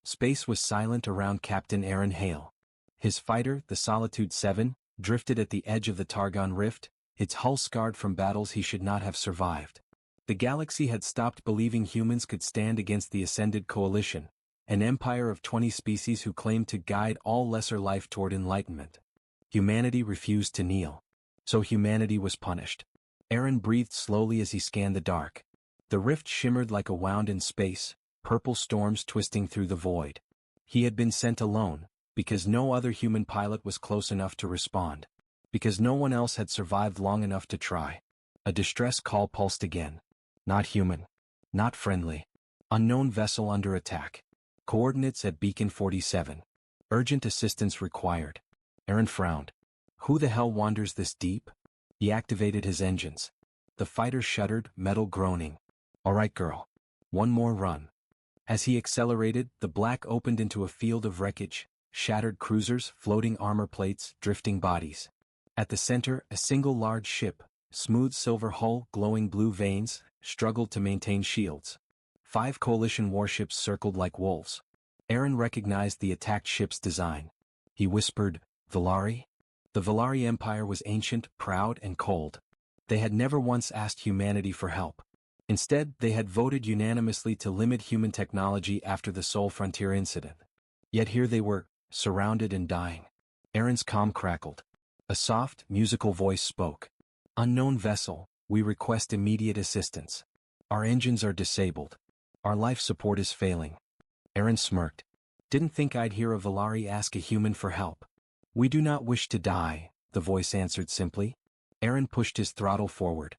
Space was silent around Captain Aaron Hale. His fighter, the Solitude 7, drifted at the edge of the Targon Rift, its hull scarred from battles he should not have survived. The galaxy had stopped believing humans could stand against the Ascended Coalition, an empire of 20 species who claimed to guide all lesser life toward enlightenment. Humanity refused to kneel. So humanity was punished. Aaron breathed slowly as he scanned the dark. The rift shimmered like a wound in space, purple storms twisting through the void. He had been sent alone, because no other human pilot was close enough to respond. Because no one else had survived long enough to try. A distress call pulsed again. Not human. Not friendly. Unknown vessel under attack. Coordinates at Beacon 47. Urgent assistance required. Aaron frowned. Who the hell wanders this deep? He activated his engines. The fighter shuddered, metal groaning. All right, girl. One more run. As he accelerated, the black opened into a field of wreckage, shattered cruisers, floating armor plates, drifting bodies. At the center, a single large ship, smooth silver hull, glowing blue veins, struggled to maintain shields. 5 coalition warships circled like wolves. Aaron recognized the attacked ship's design. He whispered, Valari? The Valari Empire was ancient, proud, and cold. They had never once asked humanity for help. Instead, they had voted unanimously to limit human technology after the Soul Frontier incident. Yet here they were, surrounded and dying. Aaron's comm crackled. A soft, musical voice spoke. Unknown vessel, we request immediate assistance. Our engines are disabled. Our life support is failing. Aaron smirked. Didn't think I'd hear a Valari ask a human for help. We do not wish to die, the voice answered simply. Aaron pushed his throttle forward.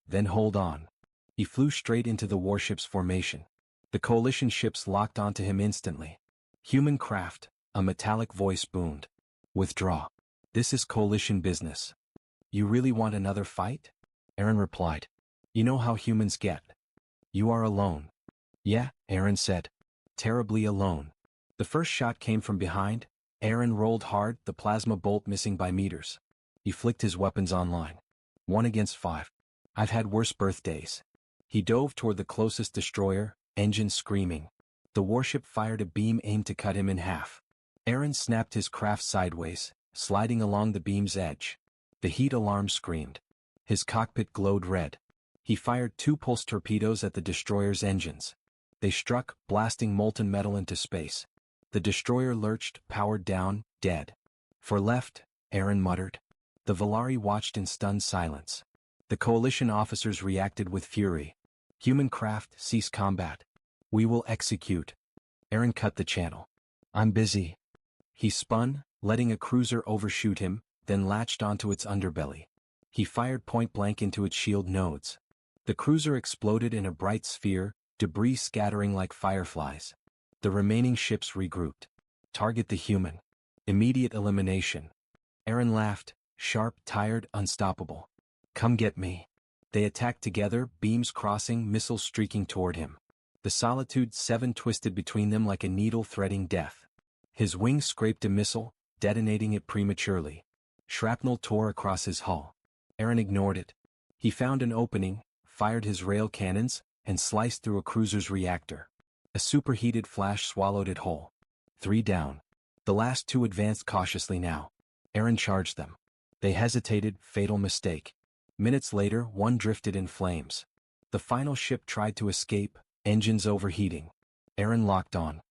Then hold on. He flew straight into the warship's formation. The coalition ships locked onto him instantly. Human craft, a metallic voice boomed. Withdraw. This is coalition business. You really want another fight? Aaron replied. You know how humans get. You are alone. Yeah, Aaron said. Terribly alone. The first shot came from behind. Aaron rolled hard, the plasma bolt missing by meters. He flicked his weapons online. 1 against 5. I've had worse birthdays. He dove toward the closest destroyer, engine screaming. The warship fired a beam aimed to cut him in half. Aaron snapped his craft sideways, sliding along the beam's edge. The heat alarm screamed. His cockpit glowed red. He fired 2 pulse torpedoes at the destroyer's engines. They struck, blasting molten metal into space. The destroyer lurched, powered down, dead. For left, Aaron muttered. The Valari watched in stunned silence. The coalition officers reacted with fury. Human craft, cease combat. We will execute. Aaron cut the channel. I'm busy. He spun, letting a cruiser overshoot him, then latched onto its underbelly. He fired point-blank into its shield nodes. The cruiser exploded in a bright sphere, debris scattering like fireflies. The remaining ships regrouped. Target the human. Immediate elimination. Aaron laughed, sharp, tired, unstoppable. Come get me. They attacked together, beams crossing, missiles streaking toward him. The Solitude 7 twisted between them like a needle threading death. His wings scraped a missile, detonating it prematurely. Shrapnel tore across his hull. Aaron ignored it. He found an opening, fired his rail cannons, and sliced through a cruiser's reactor. A superheated flash swallowed it whole. 3 down. The last 2 advanced cautiously now. Aaron charged them. They hesitated, fatal mistake. Minutes later, one drifted in flames. The final ship tried to escape, engines overheating. Aaron locked on.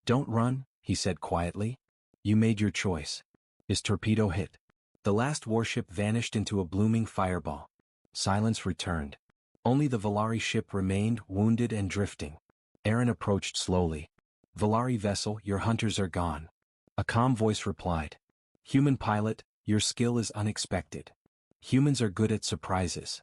Don't run, he said quietly. You made your choice. His torpedo hit. The last warship vanished into a blooming fireball. Silence returned. Only the Valari ship remained, wounded and drifting. Aaron approached slowly. Valari vessel, your hunters are gone. A calm voice replied. Human pilot, your skill is unexpected. Humans are good at surprises.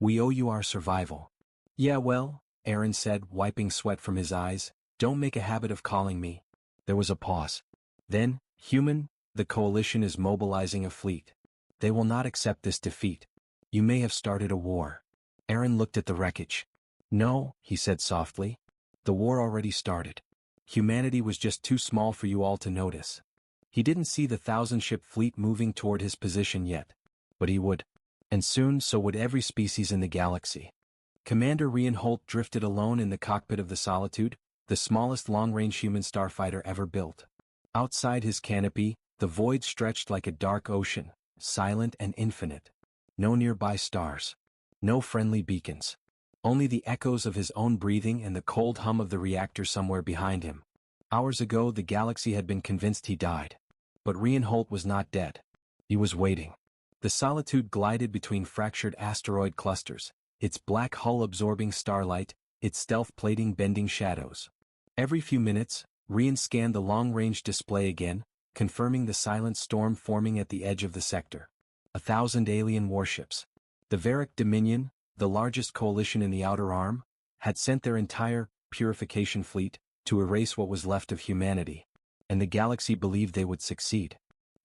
We owe you our survival. Yeah, well, Aaron said, wiping sweat from his eyes, don't make a habit of calling me. There was a pause. Then, human, the coalition is mobilizing a fleet. They will not accept this defeat. You may have started a war. Aaron looked at the wreckage. No, he said softly. The war already started. Humanity was just too small for you all to notice. He didn't see the 1,000-ship fleet moving toward his position yet. But he would. And soon so would every species in the galaxy. Commander Reinhold drifted alone in the cockpit of the Solitude, the smallest long-range human starfighter ever built. Outside his canopy, the void stretched like a dark ocean, silent and infinite. No nearby stars. No friendly beacons. Only the echoes of his own breathing and the cold hum of the reactor somewhere behind him. Hours ago the galaxy had been convinced he died. But Reinhold was not dead. He was waiting. The Solitude glided between fractured asteroid clusters, its black hull absorbing starlight, its stealth plating bending shadows. Every few minutes, Rien scanned the long-range display again, confirming the silent storm forming at the edge of the sector. 1,000 alien warships. The Varric Dominion, the largest coalition in the Outer Arm, had sent their entire purification fleet to erase what was left of humanity. And the galaxy believed they would succeed.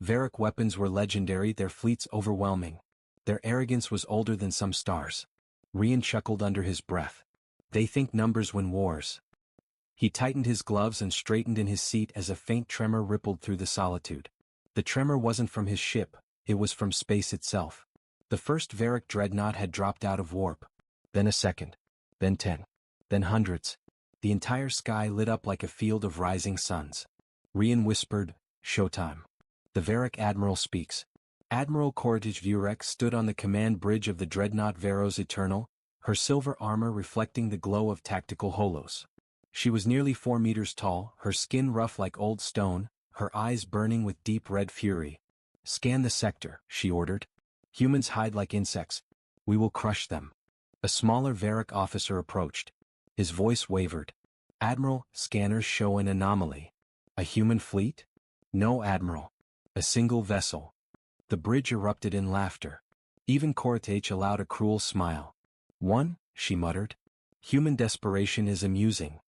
Varric weapons were legendary, their fleets overwhelming. Their arrogance was older than some stars. Rien chuckled under his breath. They think numbers win wars. He tightened his gloves and straightened in his seat as a faint tremor rippled through the solitude. The tremor wasn't from his ship, it was from space itself. The first Varric dreadnought had dropped out of warp. Then a second. Then 10. Then hundreds. The entire sky lit up like a field of rising suns. Rien whispered, "Showtime." The Varric Admiral speaks. Admiral Koritij Vurek stood on the command bridge of the dreadnought Varos Eternal, her silver armor reflecting the glow of tactical holos. She was nearly 4 meters tall, her skin rough like old stone, her eyes burning with deep red fury. "Scan the sector," she ordered. "Humans hide like insects. We will crush them." A smaller Varric officer approached. His voice wavered. "Admiral, scanners show an anomaly." "A human fleet?" "No, Admiral. A single vessel." The bridge erupted in laughter. Even Koritej allowed a cruel smile. "One," she muttered. "Human desperation is amusing."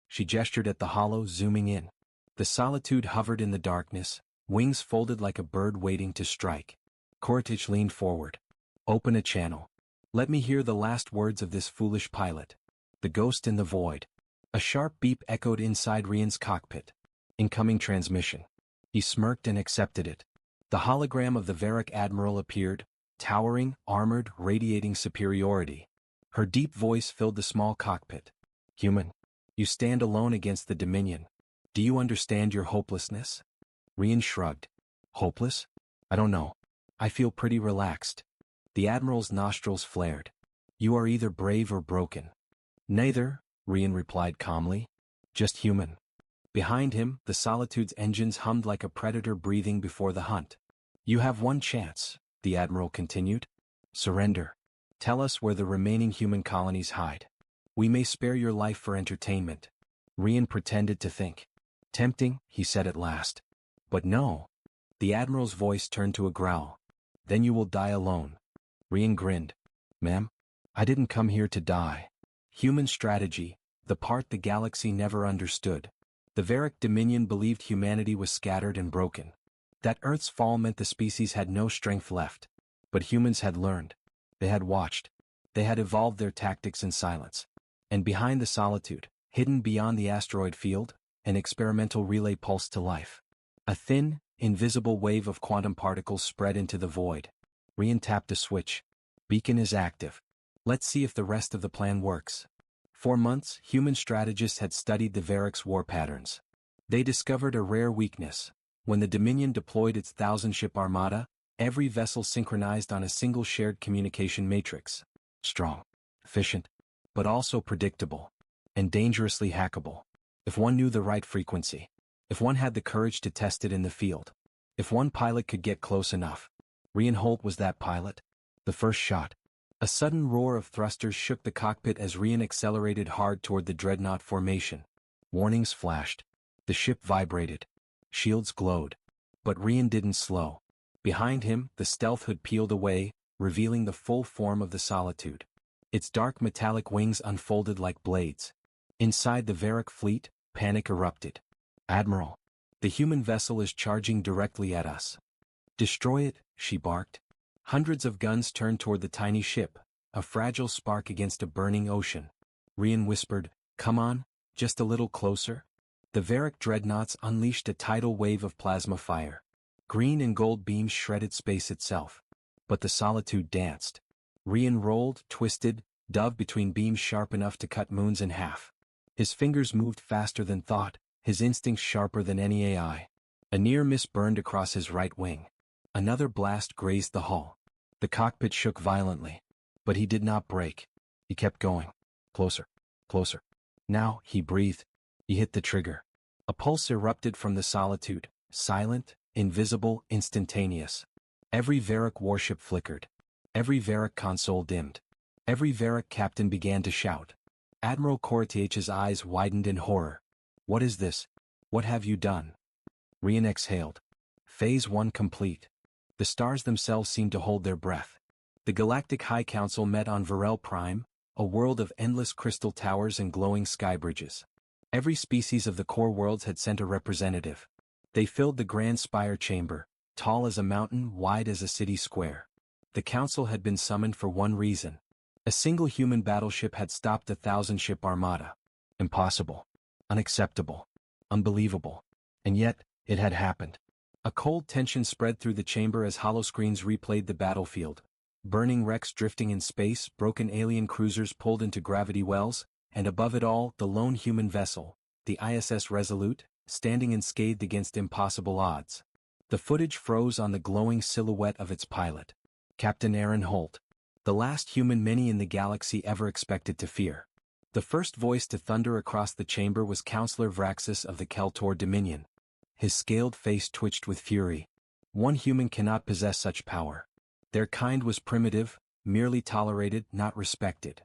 She gestured at the hollow, zooming in. The Solitude hovered in the darkness, wings folded like a bird waiting to strike. Koritej leaned forward. "Open a channel. Let me hear the last words of this foolish pilot." The ghost in the void. A sharp beep echoed inside Rien's cockpit. Incoming transmission. He smirked and accepted it. The hologram of the Varric Admiral appeared, towering, armored, radiating superiority. Her deep voice filled the small cockpit. "Human. You stand alone against the Dominion. Do you understand your hopelessness?" Rien shrugged. "Hopeless? I don't know. I feel pretty relaxed." The Admiral's nostrils flared. "You are either brave or broken." "Neither," Rien replied calmly. "Just human." Behind him, the Solitude's engines hummed like a predator breathing before the hunt. "You have one chance," the Admiral continued. "Surrender. Tell us where the remaining human colonies hide. We may spare your life for entertainment." Rien pretended to think. "Tempting," he said at last. "But no." The Admiral's voice turned to a growl. "Then you will die alone." Rien grinned. "Ma'am, I didn't come here to die." Human strategy, the part the galaxy never understood. The Varric Dominion believed humanity was scattered and broken. That Earth's fall meant the species had no strength left. But humans had learned. They had watched. They had evolved their tactics in silence. And behind the Solitude, hidden beyond the asteroid field, an experimental relay pulsed to life. A thin, invisible wave of quantum particles spread into the void. Rien tapped a switch. "Beacon is active. Let's see if the rest of the plan works." For months, human strategists had studied the Varric's war patterns. They discovered a rare weakness. When the Dominion deployed its 1,000-ship armada, every vessel synchronized on a single shared communication matrix. Strong, efficient, but also predictable. And dangerously hackable. If one knew the right frequency. If one had the courage to test it in the field. If one pilot could get close enough. Reinhold was that pilot. The first shot. A sudden roar of thrusters shook the cockpit as Rien accelerated hard toward the dreadnought formation. Warnings flashed. The ship vibrated. Shields glowed. But Rien didn't slow. Behind him, the stealth hood peeled away, revealing the full form of the Solitude. Its dark metallic wings unfolded like blades. Inside the Varric fleet, panic erupted. "Admiral, the human vessel is charging directly at us." "Destroy it," she barked. Hundreds of guns turned toward the tiny ship, a fragile spark against a burning ocean. Rien whispered, "Come on, just a little closer." The Varric dreadnoughts unleashed a tidal wave of plasma fire. Green and gold beams shredded space itself. But the Solitude danced. Rien rolled, twisted, dove between beams sharp enough to cut moons in half. His fingers moved faster than thought, his instincts sharper than any AI. A near miss burned across his right wing. Another blast grazed the hull. The cockpit shook violently. But he did not break. He kept going. Closer. Closer. Now, he breathed. He hit the trigger. A pulse erupted from the solitude, silent, invisible, instantaneous. Every Varric warship flickered. Every Varric console dimmed. Every Varric captain began to shout. Admiral Korathich's eyes widened in horror. What is this? What have you done? Rian exhaled. Phase 1 complete. The stars themselves seemed to hold their breath. The Galactic High Council met on Varel Prime, a world of endless crystal towers and glowing sky bridges. Every species of the core worlds had sent a representative. They filled the grand spire chamber, tall as a mountain, wide as a city square. The council had been summoned for one reason. A single human battleship had stopped a 1,000-ship armada. Impossible. Unacceptable. Unbelievable. And yet, it had happened. A cold tension spread through the chamber as holoscreens replayed the battlefield. Burning wrecks drifting in space, broken alien cruisers pulled into gravity wells, and above it all, the lone human vessel, the ISS Resolute, standing unscathed against impossible odds. The footage froze on the glowing silhouette of its pilot, Captain Aaron Holt, the last human many in the galaxy ever expected to fear. The first voice to thunder across the chamber was Counselor Vraxis of the Keltor Dominion. His scaled face twitched with fury. One human cannot possess such power. Their kind was primitive, merely tolerated, not respected.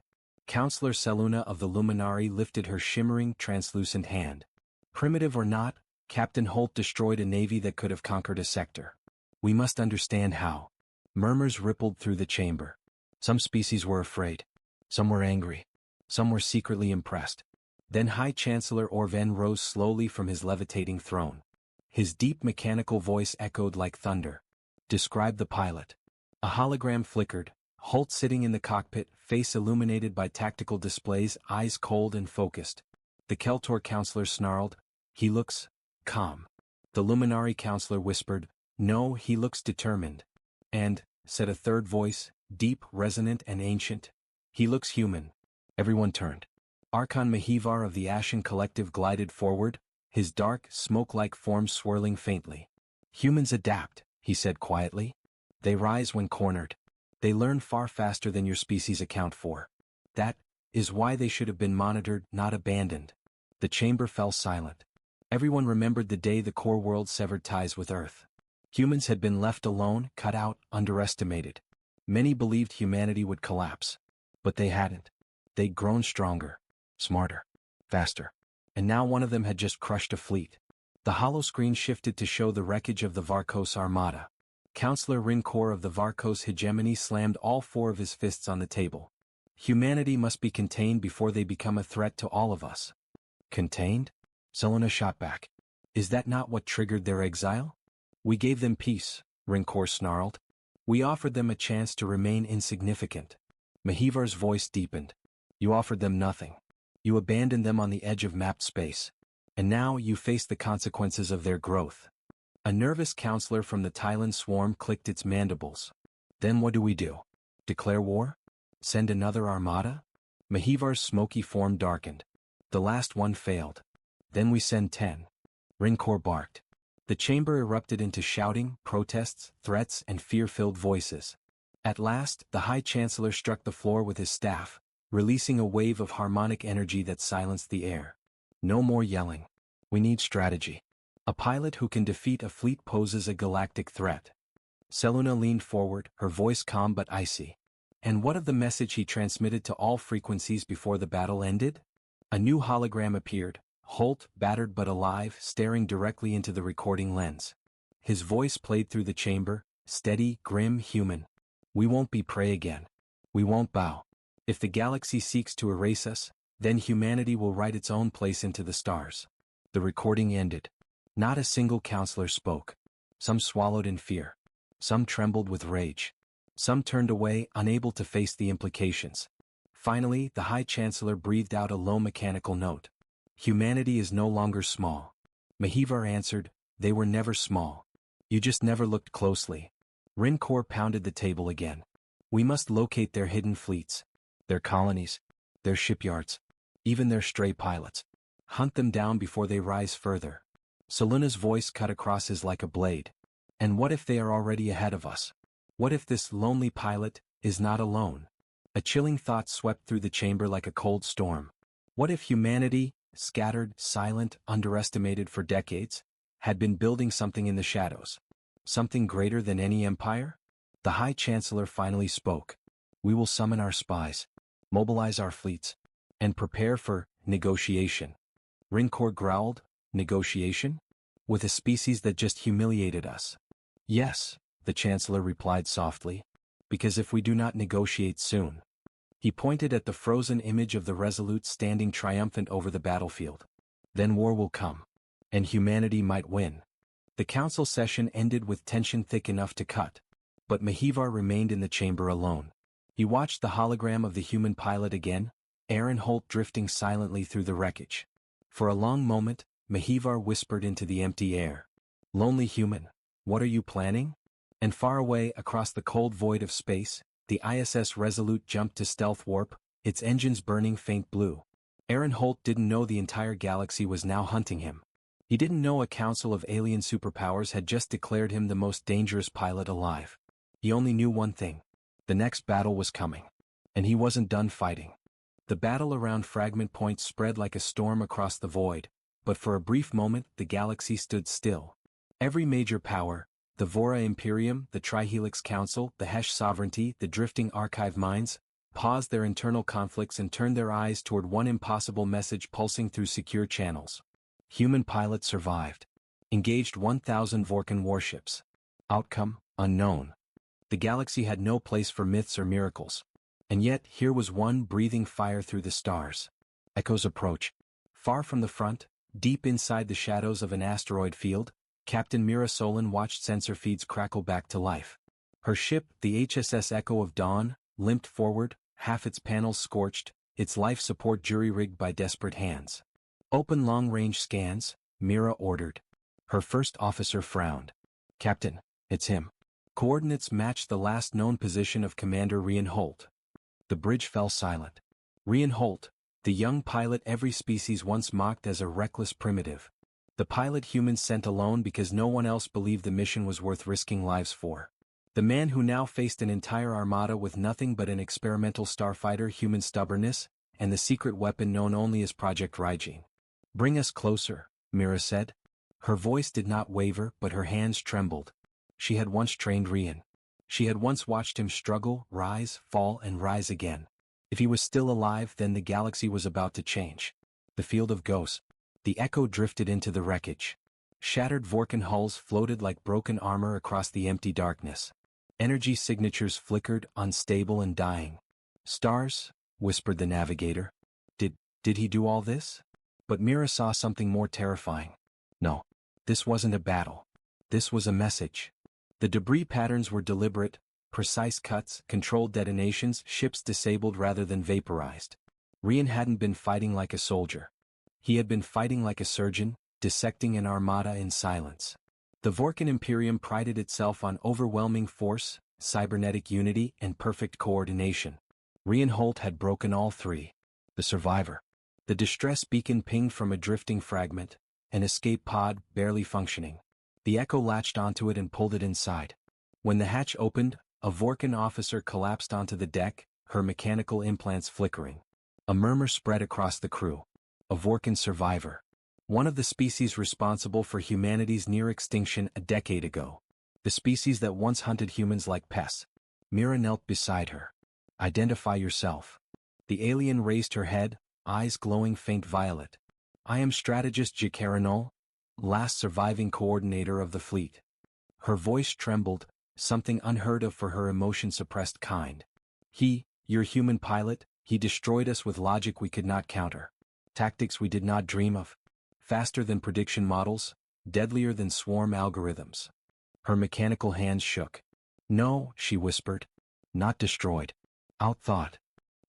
Counselor Seluna of the Luminari lifted her shimmering, translucent hand. Primitive or not, Captain Holt destroyed a navy that could have conquered a sector. We must understand how. Murmurs rippled through the chamber. Some species were afraid. Some were angry. Some were secretly impressed. Then High Chancellor Orven rose slowly from his levitating throne. His deep mechanical voice echoed like thunder. Describe the pilot. A hologram flickered, Holt sitting in the cockpit, face illuminated by tactical displays, eyes cold and focused. The Keltor counselor snarled, "He looks calm." The Luminari counselor whispered, "No, he looks determined." And, said a third voice, deep, resonant and ancient, "He looks human." Everyone turned. Archon Mahivar of the Ashen Collective glided forward, his dark, smoke-like form swirling faintly. "Humans adapt," he said quietly. "They rise when cornered. They learn far faster than your species account for. That is why they should have been monitored, not abandoned." The chamber fell silent. Everyone remembered the day the core world severed ties with Earth. Humans had been left alone, cut out, underestimated. Many believed humanity would collapse. But they hadn't. They'd grown stronger, smarter, faster. And now one of them had just crushed a fleet. The holoscreen shifted to show the wreckage of the Varkos Armada. Counselor Rincor of the Varkos hegemony slammed all four of his fists on the table. Humanity must be contained before they become a threat to all of us. Contained? Selena shot back. Is that not what triggered their exile? We gave them peace, Rincor snarled. We offered them a chance to remain insignificant. Mahivar's voice deepened. You offered them nothing. You abandoned them on the edge of mapped space. And now you face the consequences of their growth. A nervous counselor from the Tylan swarm clicked its mandibles. Then what do we do? Declare war? Send another armada? Mahivar's smoky form darkened. The last one failed. Then we send 10. Rincor barked. The chamber erupted into shouting, protests, threats, and fear-filled voices. At last, the High Chancellor struck the floor with his staff, releasing a wave of harmonic energy that silenced the air. No more yelling. We need strategy. A pilot who can defeat a fleet poses a galactic threat. Seluna leaned forward, her voice calm but icy. And what of the message he transmitted to all frequencies before the battle ended? A new hologram appeared, Holt, battered but alive, staring directly into the recording lens. His voice played through the chamber, steady, grim, human. We won't be prey again. We won't bow. If the galaxy seeks to erase us, then humanity will write its own place into the stars. The recording ended. Not a single counselor spoke. Some swallowed in fear. Some trembled with rage. Some turned away, unable to face the implications. Finally, the High Chancellor breathed out a low mechanical note. Humanity is no longer small. Mahivar answered, they were never small. You just never looked closely. Rincor pounded the table again. We must locate their hidden fleets, their colonies, their shipyards. even their stray pilots. Hunt them down before they rise further. Soluna's voice cut across his like a blade. And what if they are already ahead of us? What if this lonely pilot is not alone? A chilling thought swept through the chamber like a cold storm. What if humanity, scattered, silent, underestimated for decades, had been building something in the shadows? Something greater than any empire? The High Chancellor finally spoke. We will summon our spies, mobilize our fleets, and prepare for negotiation. Rincor growled, negotiation? With a species that just humiliated us. Yes, the Chancellor replied softly, because if we do not negotiate soon. He pointed at the frozen image of the Resolute standing triumphant over the battlefield. Then war will come. And humanity might win. The council session ended with tension thick enough to cut. But Mahivar remained in the chamber alone. He watched the hologram of the human pilot again, Aaron Holt drifting silently through the wreckage. For a long moment, Mahivar whispered into the empty air. Lonely human, what are you planning? And far away across the cold void of space, the ISS Resolute jumped to stealth warp, its engines burning faint blue. Aaron Holt didn't know the entire galaxy was now hunting him. He didn't know a council of alien superpowers had just declared him the most dangerous pilot alive. He only knew one thing. The next battle was coming. And he wasn't done fighting. The battle around Fragment Point spread like a storm across the void, but for a brief moment the galaxy stood still. Every major power, the Vora Imperium, the Trihelix Council, the Hesh Sovereignty, the drifting archive mines, paused their internal conflicts and turned their eyes toward one impossible message pulsing through secure channels. Human pilot survived. Engaged 1,000 Vorkan warships. Outcome, unknown. The galaxy had no place for myths or miracles. And yet here was one breathing fire through the stars. Echoes approach. Far from the front, deep inside the shadows of an asteroid field, Captain Mira Solon watched sensor feeds crackle back to life. Her ship, the HSS Echo of Dawn, limped forward, half its panels scorched, its life support jury-rigged by desperate hands. Open long-range scans, Mira ordered. Her first officer frowned. Captain, it's him. Coordinates matched the last known position of Commander Rian Holt. The bridge fell silent. Rian Holt, the young pilot every species once mocked as a reckless primitive. The pilot humans sent alone because no one else believed the mission was worth risking lives for. The man who now faced an entire armada with nothing but an experimental starfighter, human stubbornness, and the secret weapon known only as Project Raijin. Bring us closer, Mira said. Her voice did not waver, but her hands trembled. She had once trained Rian. She had once watched him struggle, rise, fall, and rise again. If he was still alive, then the galaxy was about to change. The field of ghosts. The Echo drifted into the wreckage. Shattered Vorkan hulls floated like broken armor across the empty darkness. Energy signatures flickered, unstable and dying. Stars, whispered the navigator. Did he do all this? But Mira saw something more terrifying. No. This wasn't a battle. This was a message. The debris patterns were deliberate, precise cuts, controlled detonations, ships disabled rather than vaporized. Rian hadn't been fighting like a soldier. He had been fighting like a surgeon, dissecting an armada in silence. The Vorkan Imperium prided itself on overwhelming force, cybernetic unity, and perfect coordination. Rian Holt had broken all three. The survivor. The distress beacon pinged from a drifting fragment, an escape pod barely functioning. The Echo latched onto it and pulled it inside. When the hatch opened, a Vorkan officer collapsed onto the deck, her mechanical implants flickering. A murmur spread across the crew. A Vorkan survivor. One of the species responsible for humanity's near extinction a decade ago. The species that once hunted humans like pests. Mira knelt beside her. Identify yourself. The alien raised her head, eyes glowing faint violet. I am strategist Jakaranol, last surviving coordinator of the fleet. Her voice trembled, something unheard of for her emotion-suppressed kind. Your human pilot, he destroyed us with logic we could not counter. Tactics we did not dream of. Faster than prediction models, deadlier than swarm algorithms. Her mechanical hands shook. No, she whispered. Not destroyed. Outthought.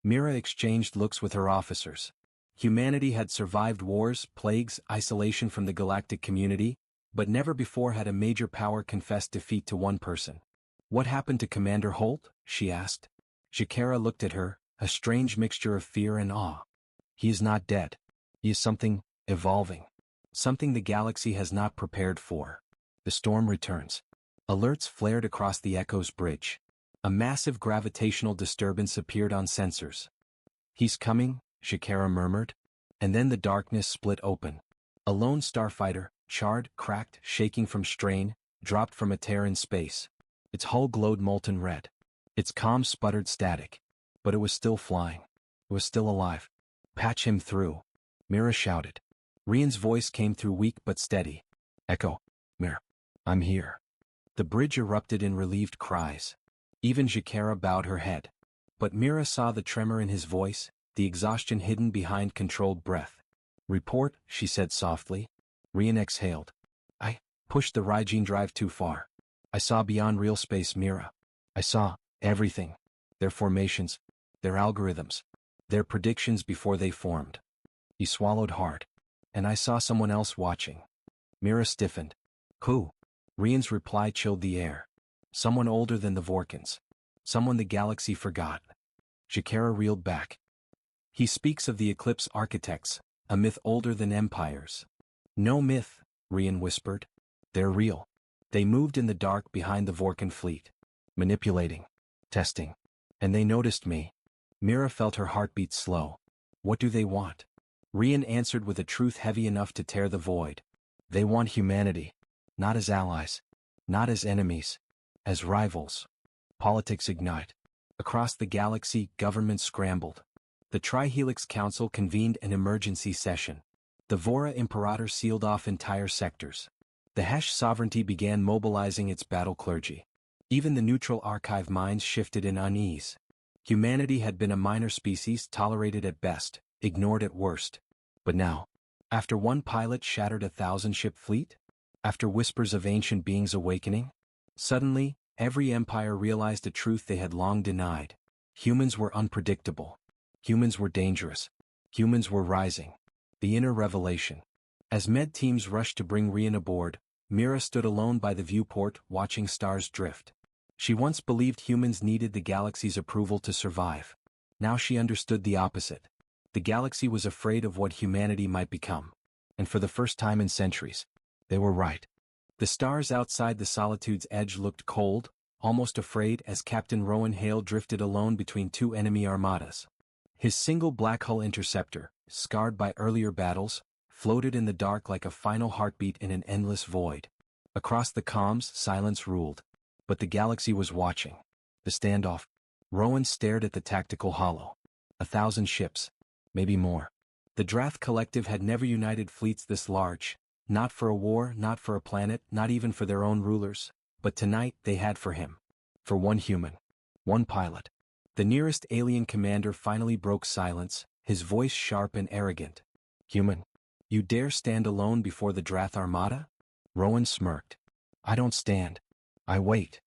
Mira exchanged looks with her officers. Humanity had survived wars, plagues, isolation from the galactic community, but never before had a major power confessed defeat to one person. What happened to Commander Holt? She asked. Jakara looked at her, a strange mixture of fear and awe. He is not dead. He is something evolving. Something the galaxy has not prepared for. The storm returns. Alerts flared across the Echo's bridge. A massive gravitational disturbance appeared on sensors. He's coming, Shakara murmured. And then the darkness split open. A lone starfighter, charred, cracked, shaking from strain, dropped from a tear in space. Its hull glowed molten red. Its comms sputtered static. But it was still flying. It was still alive. Patch him through. Mira shouted. Rian's voice came through weak but steady. Echo. Mira. I'm here. The bridge erupted in relieved cries. Even Shakara bowed her head. But Mira saw the tremor in his voice, the exhaustion hidden behind controlled breath. Report, she said softly. Rian exhaled. I pushed the Rygene drive too far. I saw beyond real space, Mira. I saw everything. Their formations, their algorithms, their predictions before they formed. He swallowed hard. And I saw someone else watching. Mira stiffened. Who? Rian's reply chilled the air. Someone older than the Vorkans. Someone the galaxy forgot. Shakara reeled back. He speaks of the Eclipse Architects, a myth older than empires. No myth, Rian whispered. They're real. They moved in the dark behind the Vorkan fleet. Manipulating. Testing. And they noticed me. Mira felt her heartbeat slow. What do they want? Rian answered with a truth heavy enough to tear the void. They want humanity. Not as allies. Not as enemies. As rivals. Politics ignite. Across the galaxy, governments scrambled. The Trihelix Council convened an emergency session. The Vora Imperator sealed off entire sectors. The Hesh sovereignty began mobilizing its battle clergy. Even the neutral archive minds shifted in unease. Humanity had been a minor species tolerated at best, ignored at worst. But now, after one pilot shattered a 1,000-ship fleet? After whispers of ancient beings awakening? Suddenly, every empire realized a truth they had long denied. Humans were unpredictable. Humans were dangerous. Humans were rising. The inner revelation. As med teams rushed to bring Rian aboard, Mira stood alone by the viewport watching stars drift. She once believed humans needed the galaxy's approval to survive. Now she understood the opposite. The galaxy was afraid of what humanity might become. And for the first time in centuries, they were right. The stars outside the Solitude's edge looked cold, almost afraid as Captain Rowan Hale drifted alone between two enemy armadas. His single black hull interceptor, scarred by earlier battles, floated in the dark like a final heartbeat in an endless void. Across the comms, silence ruled. But the galaxy was watching. The standoff. Rowan stared at the tactical hollow. 1,000 ships. Maybe more. The Drath Collective had never united fleets this large. Not for a war, not for a planet, not even for their own rulers. But tonight they had for him. For one human. One pilot. The nearest alien commander finally broke silence, his voice sharp and arrogant. Human. You dare stand alone before the Drath Armada? Rowan smirked. I don't stand. I wait.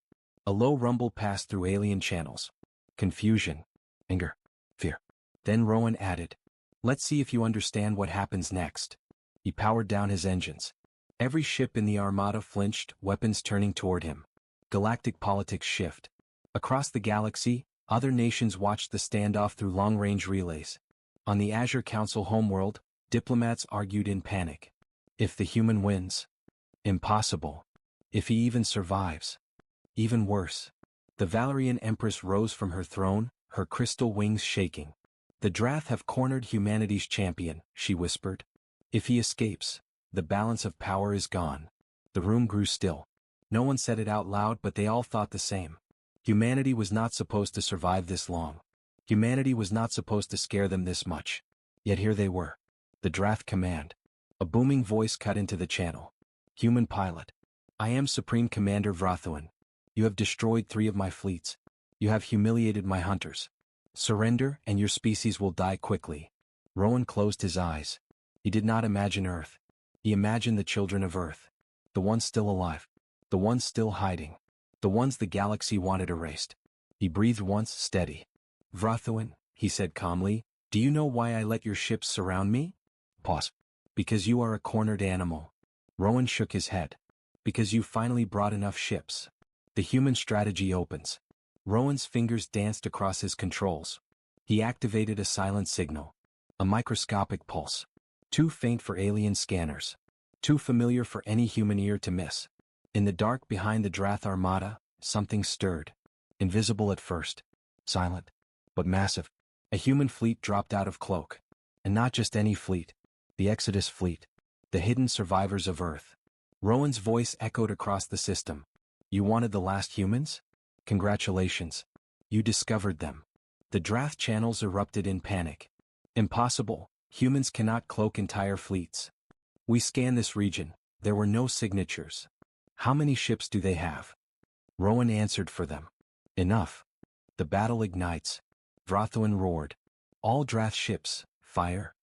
A low rumble passed through alien channels. Confusion. Anger. Fear. Then Rowan added. Let's see if you understand what happens next. He powered down his engines. Every ship in the Armada flinched, weapons turning toward him. Galactic politics shift. Across the galaxy, other nations watched the standoff through long-range relays. On the Azure Council homeworld, diplomats argued in panic. If the human wins? Impossible. If he even survives? Even worse. The Valerian Empress rose from her throne, her crystal wings shaking. The Drath have cornered humanity's champion, she whispered. If he escapes, the balance of power is gone. The room grew still. No one said it out loud, but they all thought the same. Humanity was not supposed to survive this long. Humanity was not supposed to scare them this much. Yet here they were. The Drath command. A booming voice cut into the channel. Human pilot. I am Supreme Commander Vrathuan. You have destroyed 3 of my fleets. You have humiliated my hunters. Surrender and your species will die quickly. Rowan closed his eyes. He did not imagine Earth. He imagined the children of Earth. The ones still alive. The ones still hiding. The ones the galaxy wanted erased. He breathed once, steady. Vrathuan, he said calmly, do you know why I let your ships surround me? Pause. Because you are a cornered animal. Rowan shook his head. Because you finally brought enough ships. The human strategy opens. Rowan's fingers danced across his controls. He activated a silent signal. A microscopic pulse. Too faint for alien scanners. Too familiar for any human ear to miss. In the dark behind the Drath Armada, something stirred. Invisible at first. Silent. But massive. A human fleet dropped out of cloak. And not just any fleet. The Exodus fleet. The hidden survivors of Earth. Rowan's voice echoed across the system. You wanted the last humans? Congratulations. You discovered them. The Drath channels erupted in panic. Impossible. Humans cannot cloak entire fleets. We scanned this region. There were no signatures. How many ships do they have? Rowan answered for them. Enough. The battle ignites. Vrathuin roared. All Drath ships, fire.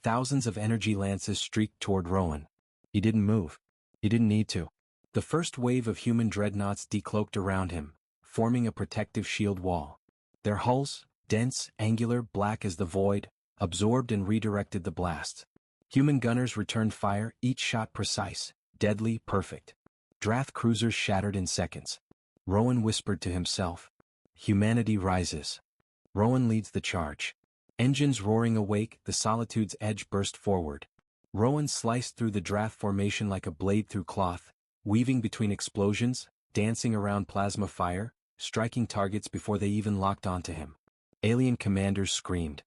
Thousands of energy lances streaked toward Rowan. He didn't move. He didn't need to. The first wave of human dreadnoughts decloaked around him, forming a protective shield wall. Their hulls, dense, angular, black as the void, absorbed and redirected the blasts. Human gunners returned fire, each shot precise, deadly, perfect. Drath cruisers shattered in seconds. Rowan whispered to himself. Humanity rises. Rowan leads the charge. Engines roaring awake, the Solitude's edge burst forward. Rowan sliced through the Drath formation like a blade through cloth, weaving between explosions, dancing around plasma fire, striking targets before they even locked onto him. Alien commanders screamed.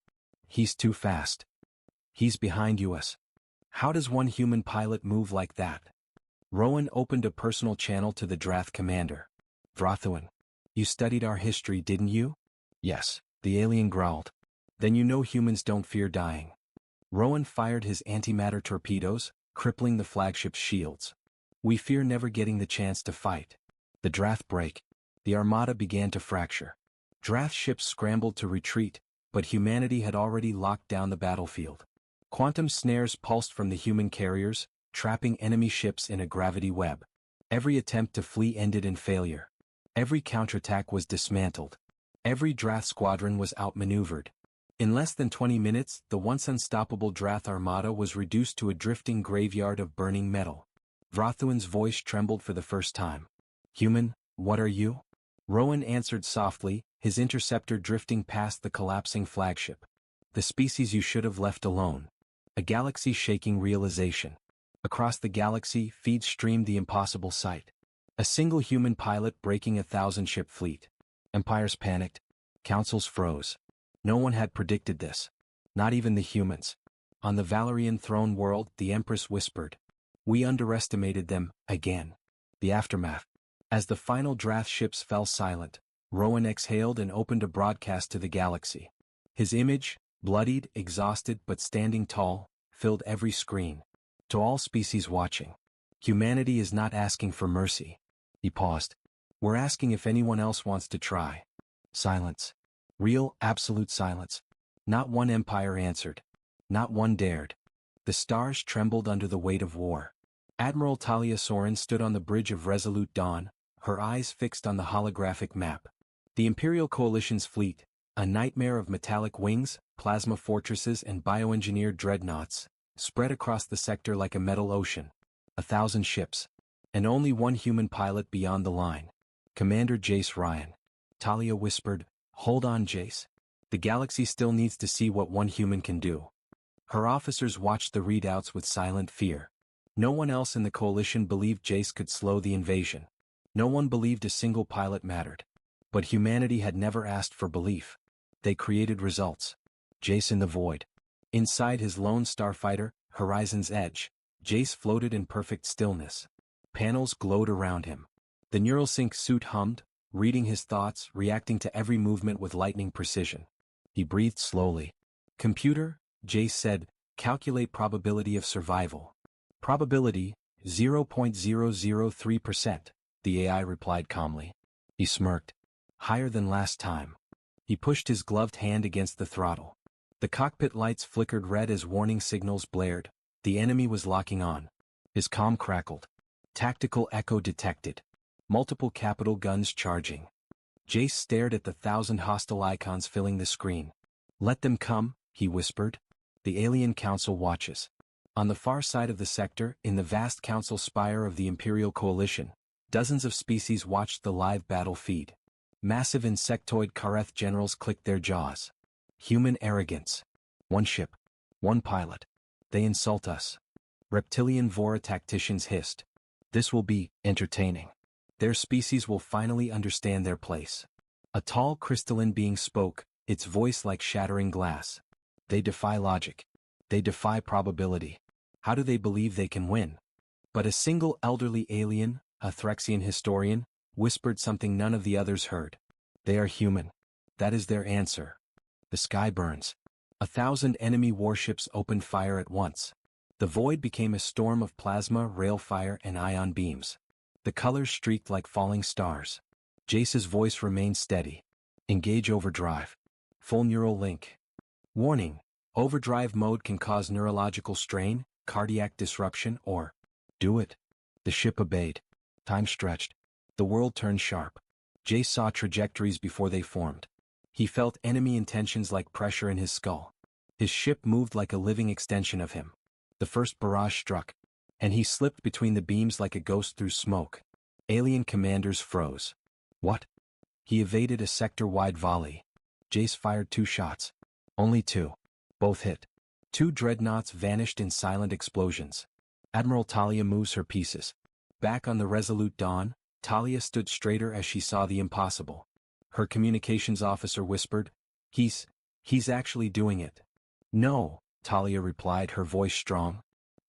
He's too fast. He's behind us. How does one human pilot move like that? Rowan opened a personal channel to the Drath commander. Vrathuin. You studied our history, didn't you? Yes, the alien growled. Then you know humans don't fear dying. Rowan fired his antimatter torpedoes, crippling the flagship's shields. We fear never getting the chance to fight. The Drath break. The Armada began to fracture. Drath ships scrambled to retreat, but humanity had already locked down the battlefield. Quantum snares pulsed from the human carriers, trapping enemy ships in a gravity web. Every attempt to flee ended in failure. Every counterattack was dismantled. Every Drath squadron was outmaneuvered. In less than 20 minutes, the once unstoppable Drath Armada was reduced to a drifting graveyard of burning metal. Vrathuin's voice trembled for the first time. Human, what are you? Rowan answered softly, his interceptor drifting past the collapsing flagship. The species you should have left alone. A galaxy-shaking realization. Across the galaxy, feeds streamed the impossible sight. A single human pilot breaking a 1,000-ship fleet. Empires panicked. Councils froze. No one had predicted this. Not even the humans. On the Valerian throne world, the Empress whispered. We underestimated them, again. The aftermath. As the final Drath ships fell silent, Rowan exhaled and opened a broadcast to the galaxy. His image, bloodied, exhausted but standing tall, filled every screen. To all species watching. Humanity is not asking for mercy. He paused. We're asking if anyone else wants to try. Silence. Real, absolute silence. Not one empire answered. Not one dared. The stars trembled under the weight of war. Admiral Talia Soren stood on the bridge of Resolute Dawn, her eyes fixed on the holographic map. The Imperial Coalition's fleet, a nightmare of metallic wings, plasma fortresses and bioengineered dreadnoughts, spread across the sector like a metal ocean. 1,000 ships. And only one human pilot beyond the line. Commander Jace Ryan. Talia whispered, Hold on, Jace. The galaxy still needs to see what one human can do. Her officers watched the readouts with silent fear. No one else in the coalition believed Jace could slow the invasion. No one believed a single pilot mattered. But humanity had never asked for belief. They created results. Jace in the void. Inside his lone starfighter, Horizon's Edge, Jace floated in perfect stillness. Panels glowed around him. The neurosync suit hummed, reading his thoughts, reacting to every movement with lightning precision. He breathed slowly. Computer, Jace said, calculate probability of survival. Probability, 0.003%, the AI replied calmly. He smirked. Higher than last time. He pushed his gloved hand against the throttle. The cockpit lights flickered red as warning signals blared. The enemy was locking on. His comm crackled. Tactical echo detected. Multiple capital guns charging. Jace stared at the 1,000 hostile icons filling the screen. Let them come, he whispered. The Alien Council watches. On the far side of the sector, in the vast council spire of the Imperial Coalition, dozens of species watched the live battle feed. Massive insectoid Kareth generals clicked their jaws. Human arrogance. One ship. One pilot. They insult us. Reptilian Vora tacticians hissed. This will be entertaining. Their species will finally understand their place. A tall crystalline being spoke, its voice like shattering glass. They defy logic. They defy probability. How do they believe they can win? But a single elderly alien, a Threxian historian, whispered something none of the others heard. They are human. That is their answer. The sky burns. 1,000 enemy warships opened fire at once. The void became a storm of plasma, railfire, and ion beams. The colors streaked like falling stars. Jace's voice remained steady. Engage overdrive. Full neural link. Warning. Overdrive mode can cause neurological strain, cardiac disruption, or do it. The ship obeyed. Time stretched. The world turned sharp. Jace saw trajectories before they formed. He felt enemy intentions like pressure in his skull. His ship moved like a living extension of him. The first barrage struck, and he slipped between the beams like a ghost through smoke. Alien commanders froze. What? He evaded a sector-wide volley. Jace fired 2 shots. Only 2. Both hit. 2 dreadnoughts vanished in silent explosions. Admiral Talia moves her pieces. Back on the Resolute Dawn, Talia stood straighter as she saw the impossible. Her communications officer whispered, He's actually doing it. No, Talia replied, her voice strong.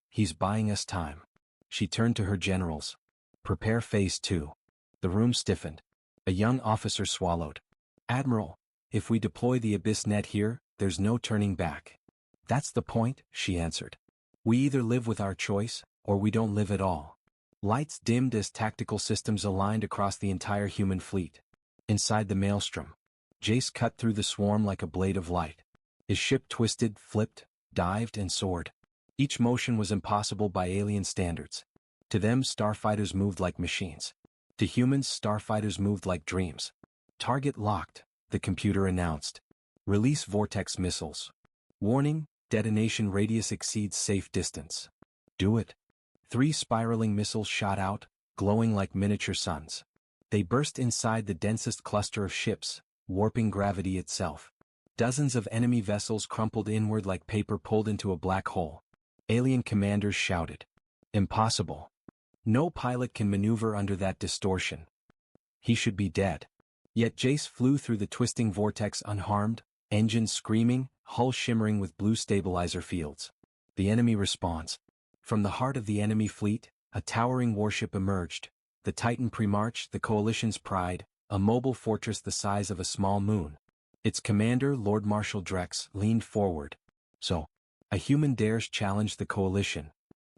He's buying us time. She turned to her generals. Prepare phase 2. The room stiffened. A young officer swallowed. Admiral, if we deploy the Abyss net here, there's no turning back. That's the point, she answered. We either live with our choice, or we don't live at all. Lights dimmed as tactical systems aligned across the entire human fleet. Inside the maelstrom, Jace cut through the swarm like a blade of light. His ship twisted, flipped, dived, and soared. Each motion was impossible by alien standards. To them, starfighters moved like machines. To humans, starfighters moved like dreams. Target locked, the computer announced. Release vortex missiles. Warning, detonation radius exceeds safe distance. Do it. 3 spiraling missiles shot out, glowing like miniature suns. They burst inside the densest cluster of ships, warping gravity itself. Dozens of enemy vessels crumpled inward like paper pulled into a black hole. Alien commanders shouted. Impossible. No pilot can maneuver under that distortion. He should be dead. Yet Jace flew through the twisting vortex unharmed, engines screaming, hull shimmering with blue stabilizer fields. The enemy responds. From the heart of the enemy fleet, a towering warship emerged. The Titan Premarch, the Coalition's pride, a mobile fortress the size of a small moon. Its commander, Lord Marshal Drex, leaned forward. So, a human dares challenge the Coalition.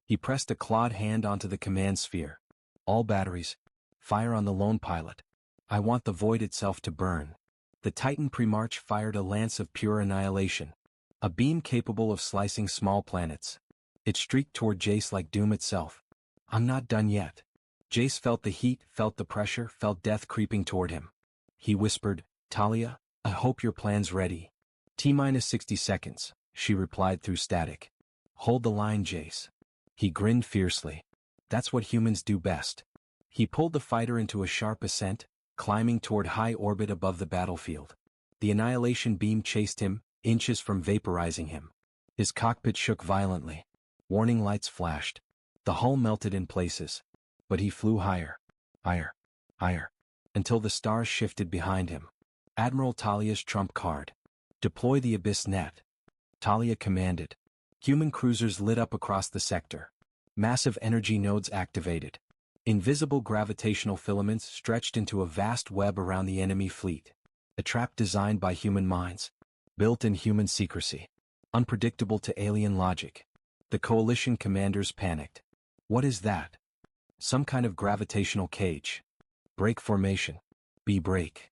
He pressed a clawed hand onto the command sphere. All batteries. Fire on the lone pilot. I want the void itself to burn. The Titan Premarch fired a lance of pure annihilation. A beam capable of slicing small planets. It streaked toward Jace like doom itself. I'm not done yet. Jace felt the heat, felt the pressure, felt death creeping toward him. He whispered, Talia, I hope your plan's ready. T-minus 60 seconds, she replied through static. Hold the line, Jace. He grinned fiercely. That's what humans do best. He pulled the fighter into a sharp ascent, climbing toward high orbit above the battlefield. The annihilation beam chased him, inches from vaporizing him. His cockpit shook violently. Warning lights flashed. The hull melted in places. But he flew higher, higher, higher, until the stars shifted behind him. Admiral Talia's trump card. Deploy the Abyss net. Talia commanded. Human cruisers lit up across the sector. Massive energy nodes activated. Invisible gravitational filaments stretched into a vast web around the enemy fleet. A trap designed by human minds. Built in human secrecy. Unpredictable to alien logic. The Coalition commanders panicked. What is that? Some kind of gravitational cage. Break formation. B break.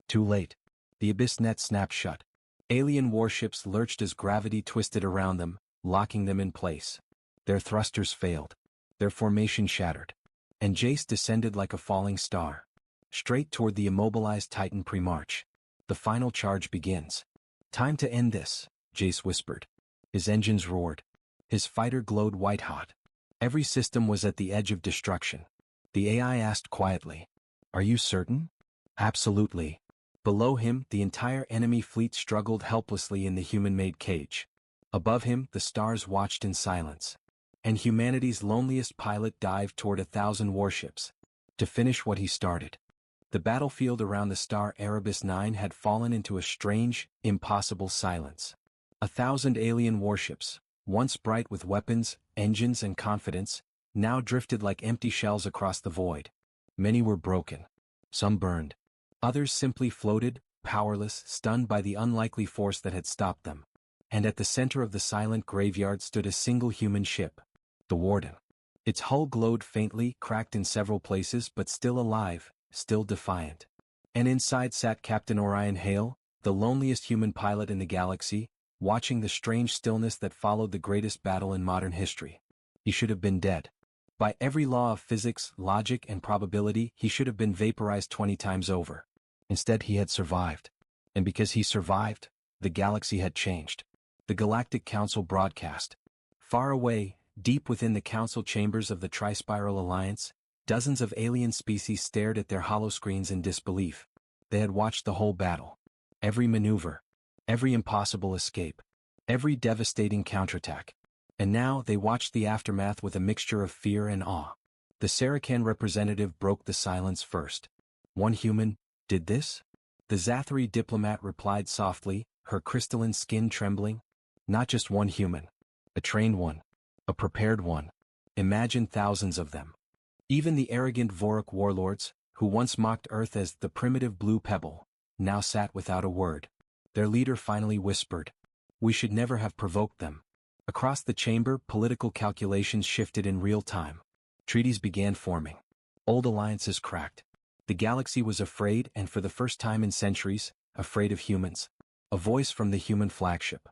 Too late. The Abyss net snapped shut. Alien warships lurched as gravity twisted around them, locking them in place. Their thrusters failed. Their formation shattered. And Jace descended like a falling star. Straight toward the immobilized Titan Premarch. The final charge begins. Time to end this, Jace whispered. His engines roared. His fighter glowed white-hot. Every system was at the edge of destruction. The AI asked quietly, Are you certain? Absolutely. Below him, the entire enemy fleet struggled helplessly in the human-made cage. Above him, the stars watched in silence. And humanity's loneliest pilot dived toward 1,000 warships to finish what he started. The battlefield around the star Erebus 9 had fallen into a strange, impossible silence. 1,000 alien warships, once bright with weapons, engines and confidence, now drifted like empty shells across the void. Many were broken. Some burned. Others simply floated, powerless, stunned by the unlikely force that had stopped them. And at the center of the silent graveyard stood a single human ship, the Warden. Its hull glowed faintly, cracked in several places but still alive, still defiant. And inside sat Captain Orion Hale, the loneliest human pilot in the galaxy, watching the strange stillness that followed the greatest battle in modern history. He should have been dead. By every law of physics, logic and probability, he should have been vaporized 20 times over. Instead he had survived. And because he survived, the galaxy had changed. The Galactic Council broadcast. Far away, deep within the council chambers of the Trispiral Alliance, dozens of alien species stared at their holoscreens in disbelief. They had watched the whole battle. Every maneuver. Every impossible escape. Every devastating counterattack. And now they watched the aftermath with a mixture of fear and awe. The Saracen representative broke the silence first. One human did this? The Zathari diplomat replied softly, her crystalline skin trembling. Not just one human. A trained one. A prepared one. Imagine thousands of them. Even the arrogant Vorik warlords, who once mocked Earth as the primitive blue pebble, now sat without a word. Their leader finally whispered, "We should never have provoked them." Across the chamber, political calculations shifted in real time. Treaties began forming. Old alliances cracked. The galaxy was afraid, and for the first time in centuries, afraid of humans. A voice from the human flagship.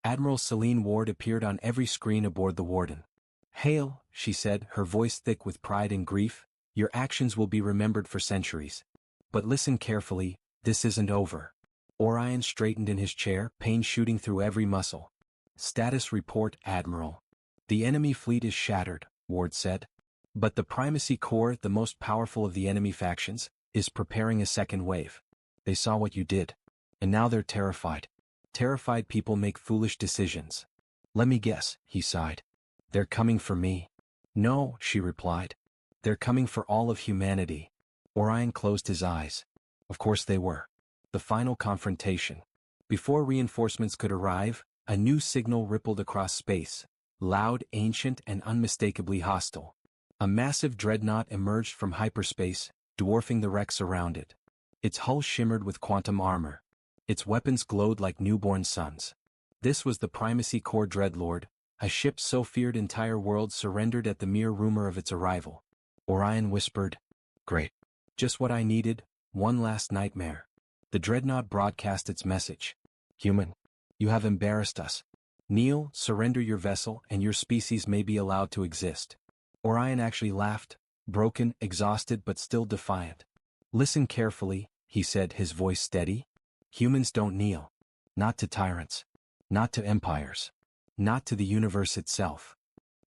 Admiral Celine Ward appeared on every screen aboard the Warden. "Hail," she said, her voice thick with pride and grief, "your actions will be remembered for centuries. But listen carefully, this isn't over." Orion straightened in his chair, pain shooting through every muscle. "Status report, Admiral. The enemy fleet is shattered," Ward said. "But the Primacy Corps, the most powerful of the enemy factions, is preparing a second wave. They saw what you did. And now they're terrified. Terrified people make foolish decisions." "Let me guess," he sighed. "They're coming for me." "No," she replied. "They're coming for all of humanity." Orion closed his eyes. Of course they were. The final confrontation. Before reinforcements could arrive, a new signal rippled across space, loud, ancient, and unmistakably hostile. A massive dreadnought emerged from hyperspace, dwarfing the wrecks around it. Its hull shimmered with quantum armor. Its weapons glowed like newborn suns. This was the Primacy Corps Dreadlord, a ship so feared entire worlds surrendered at the mere rumor of its arrival. Orion whispered, "Great. Just what I needed, one last nightmare." The dreadnought broadcast its message. "Human, you have embarrassed us. Kneel, surrender your vessel, and your species may be allowed to exist." Orion actually laughed, broken, exhausted but still defiant. "Listen carefully," he said, his voice steady. "Humans don't kneel. Not to tyrants. Not to empires. Not to the universe itself."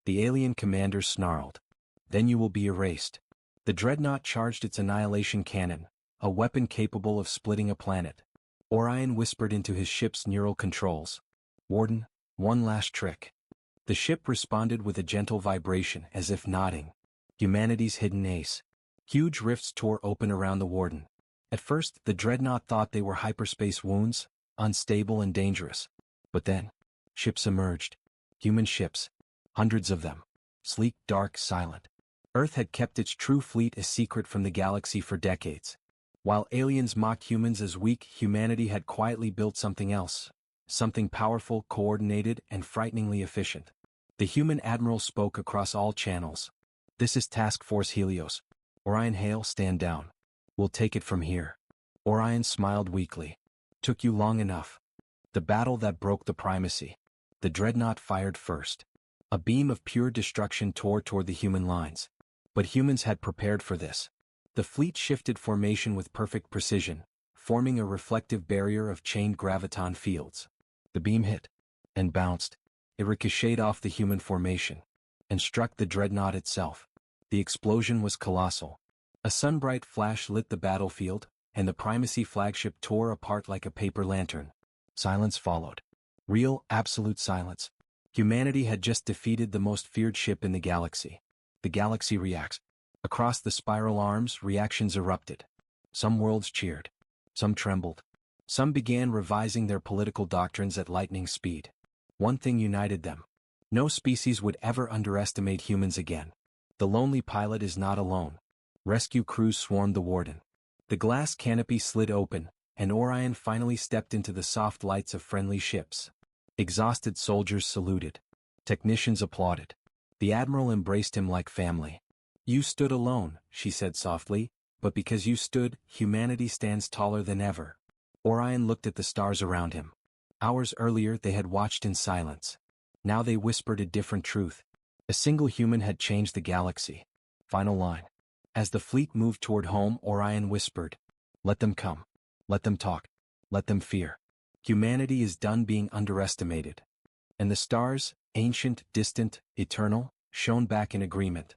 The alien commander snarled. "Then you will be erased." The dreadnought charged its annihilation cannon, a weapon capable of splitting a planet. Orion whispered into his ship's neural controls. "Warden, one last trick." The ship responded with a gentle vibration as if nodding. Humanity's hidden ace. Huge rifts tore open around the Warden. At first, the dreadnought thought they were hyperspace wounds, unstable and dangerous. But then, ships emerged. Human ships. Hundreds of them. Sleek, dark, silent. Earth had kept its true fleet a secret from the galaxy for decades. While aliens mocked humans as weak, humanity had quietly built something else. Something powerful, coordinated, and frighteningly efficient. The human admiral spoke across all channels. "This is Task Force Helios. Orion Hale, stand down. We'll take it from here." Orion smiled weakly. "Took you long enough." The battle that broke the primacy. The dreadnought fired first. A beam of pure destruction tore toward the human lines. But humans had prepared for this. The fleet shifted formation with perfect precision, forming a reflective barrier of chained graviton fields. The beam hit. And bounced. It ricocheted off the human formation. And struck the dreadnought itself. The explosion was colossal. A sunbright flash lit the battlefield, and the Primacy flagship tore apart like a paper lantern. Silence followed. Real, absolute silence. Humanity had just defeated the most feared ship in the galaxy. The galaxy reacts. Across the spiral arms, reactions erupted. Some worlds cheered. Some trembled. Some began revising their political doctrines at lightning speed. One thing united them. No species would ever underestimate humans again. The lonely pilot is not alone. Rescue crews swarmed the warden. The glass canopy slid open, and Orion finally stepped into the soft lights of friendly ships. Exhausted soldiers saluted. Technicians applauded. The admiral embraced him like family. "You stood alone," she said softly, "but because you stood, humanity stands taller than ever." Orion looked at the stars around him. Hours earlier they had watched in silence. Now they whispered a different truth. A single human had changed the galaxy. Final line. As the fleet moved toward home, Orion whispered, "Let them come. Let them talk. Let them fear. Humanity is done being underestimated." And the stars, ancient, distant, eternal, shone back in agreement.